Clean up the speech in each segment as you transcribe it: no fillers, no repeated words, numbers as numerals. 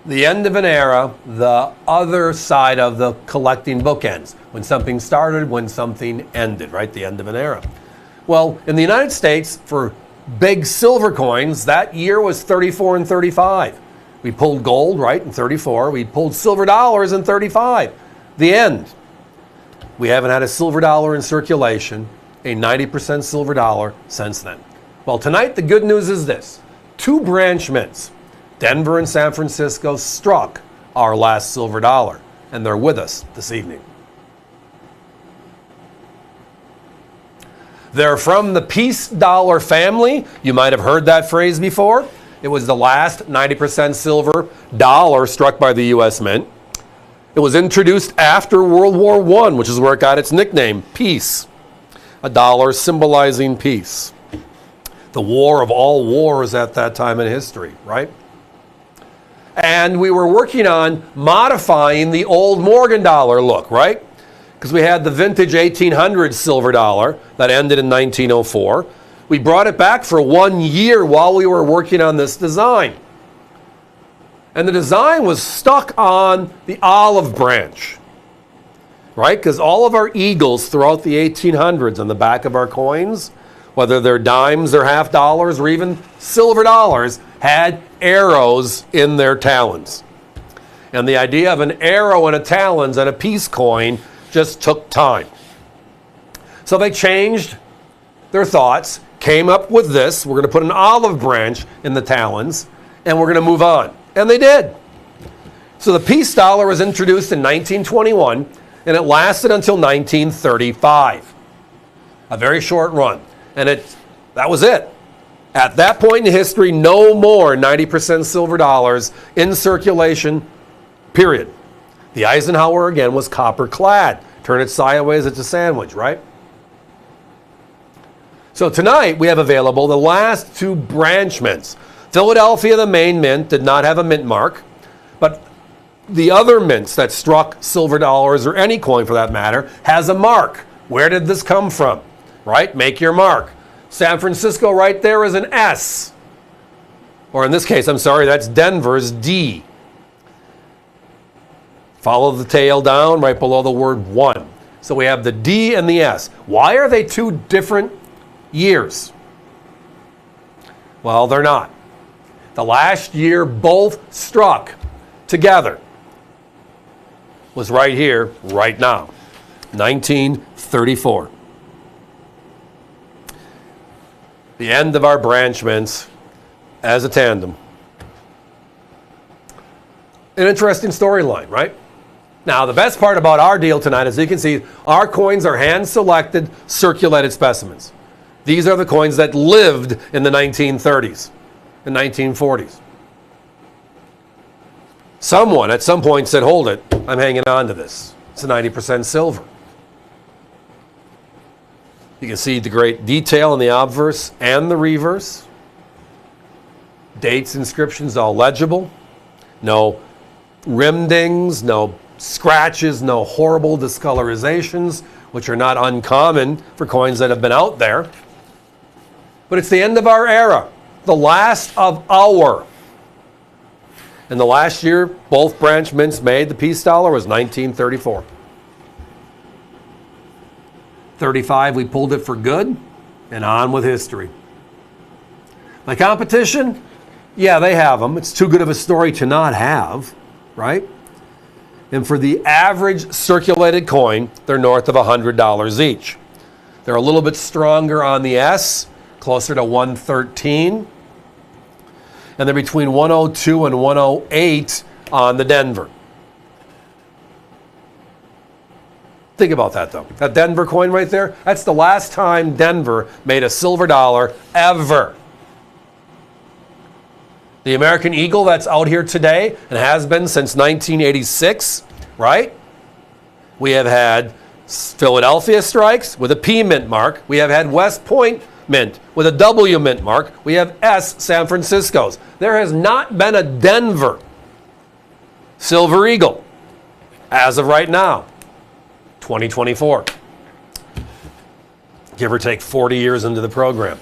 The end of an era, the other side of the collecting bookends. When something started, when something ended, right? The end of an era. Well, in the United States, for big silver coins, that year was 34 and 35. We pulled gold, right, in 34. We pulled silver dollars in 35. The end. We haven't had a silver dollar in circulation, a 90% silver dollar, since then. Well, tonight the good news is this. 2 branch mints, Denver and San Francisco, struck our last silver dollar, and they're with us this evening. They're from the Peace Dollar family. You might have heard that phrase before. It was the last 90% silver dollar struck by the U.S. Mint. It was introduced after World War I, which is where it got its nickname, Peace. A dollar symbolizing peace. The war of all wars at that time in history, right? And we were working on modifying the old Morgan dollar look, right? Because we had the vintage 1800 silver dollar that ended in 1904. We brought it back for 1 year while we were working on this design. And the design was stuck on the olive branch, right? Because all of our eagles throughout the 1800s on the back of our coins, whether they're dimes or half dollars or even silver dollars, had arrows in their talons. And the idea of an arrow and a talons and a peace coin just took time. So they changed their thoughts, came up with this. We're going to put an olive branch in the talons, and we're going to move on. And they did. So the peace dollar was introduced in 1921, and it lasted until 1935. A very short run. And that was it. At that point in history, no more 90% silver dollars in circulation, period. The Eisenhower, again, was copper clad. Turn it sideways, it's a sandwich, right? So tonight, we have available the last 2 branch mints. Philadelphia, the main mint, did not have a mint mark, but the other mints that struck silver dollars, or any coin for that matter, has a mark. Where did this come from? Right? Make your mark. San Francisco right there is an S. Or in this case, I'm sorry, that's Denver's D. Follow the tail down right below the word 1. So we have the D and the S. Why are they 2 different years? Well, they're not. The last year both struck together was right here, right now, 1934. The end of our branch mints as a tandem. An interesting storyline, right? Now, the best part about our deal tonight, as you can see, our coins are hand-selected, circulated specimens. These are the coins that lived in the 1930s and 1940s. Someone at some point said, hold it, I'm hanging on to this. It's a 90% silver. You can see the great detail in the obverse and the reverse. Dates, inscriptions, all legible. No rim dings, no scratches, no horrible discolorizations, which are not uncommon for coins that have been out there. But it's the end of our era, the last of our. And the last year both branch mints made the peace dollar was 1934. 35, we pulled it for good, and on with history. My competition? Yeah, they have them. It's too good of a story to not have, right? And for the average circulated coin, they're north of $100 each. They're a little bit stronger on the S, closer to 113. And they're between 102 and 108 on the Denver. Think about that, though. That Denver coin right there, that's the last time Denver made a silver dollar ever. The American Eagle that's out here today and has been since 1986, right? We have had Philadelphia strikes with a P mint mark. We have had West Point mint with a W mint mark. We have S San Francisco's. There has not been a Denver Silver Eagle as of right now. 2024. Give or take 40 years into the program.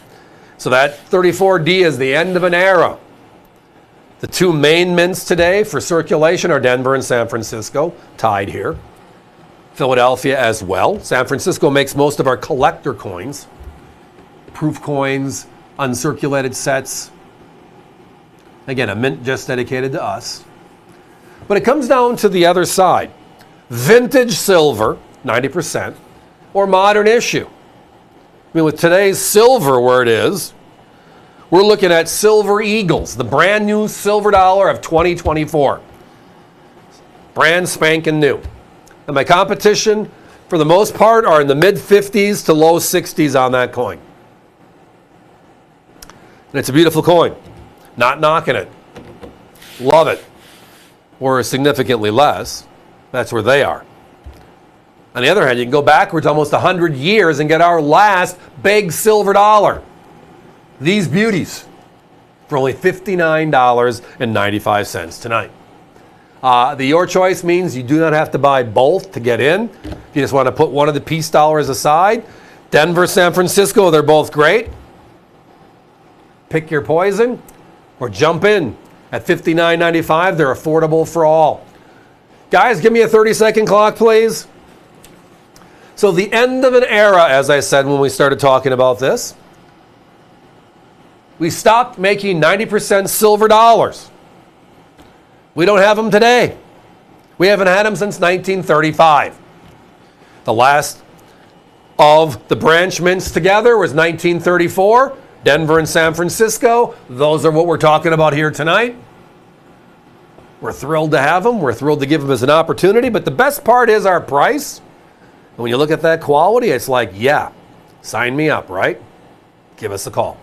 So that 34D is the end of an era. The two main mints today for circulation are Denver and San Francisco, tied here. Philadelphia as well. San Francisco makes most of our collector coins, proof coins, uncirculated sets. Again, a mint just dedicated to us. But it comes down to the other side. Vintage silver, 90%, or modern issue. I mean, with today's silver where it is, we're looking at Silver Eagles, the brand new silver dollar of 2024. Brand spanking new. And my competition, for the most part, are in the mid-50s to low 60s on that coin. And it's a beautiful coin. Not knocking it. Love it. Or significantly less. That's where they are. On the other hand, you can go backwards almost 100 years and get our last big silver dollar. These beauties for only $59.95 tonight. The your choice means you do not have to buy both to get in. If you just want to put one of the piece dollars aside, Denver, San Francisco, they're both great. Pick your poison or jump in. At $59.95, they're affordable for all. Guys, give me a 30-second clock, please. So the end of an era, as I said when we started talking about this. We stopped making 90% silver dollars. We don't have them today. We haven't had them since 1935. The last of the branch mints together was 1934. Denver and San Francisco. Those are what we're talking about here tonight. We're thrilled to have them. We're thrilled to give them as an opportunity. But the best part is our price. And when you look at that quality, it's like, yeah, sign me up, right? Give us a call.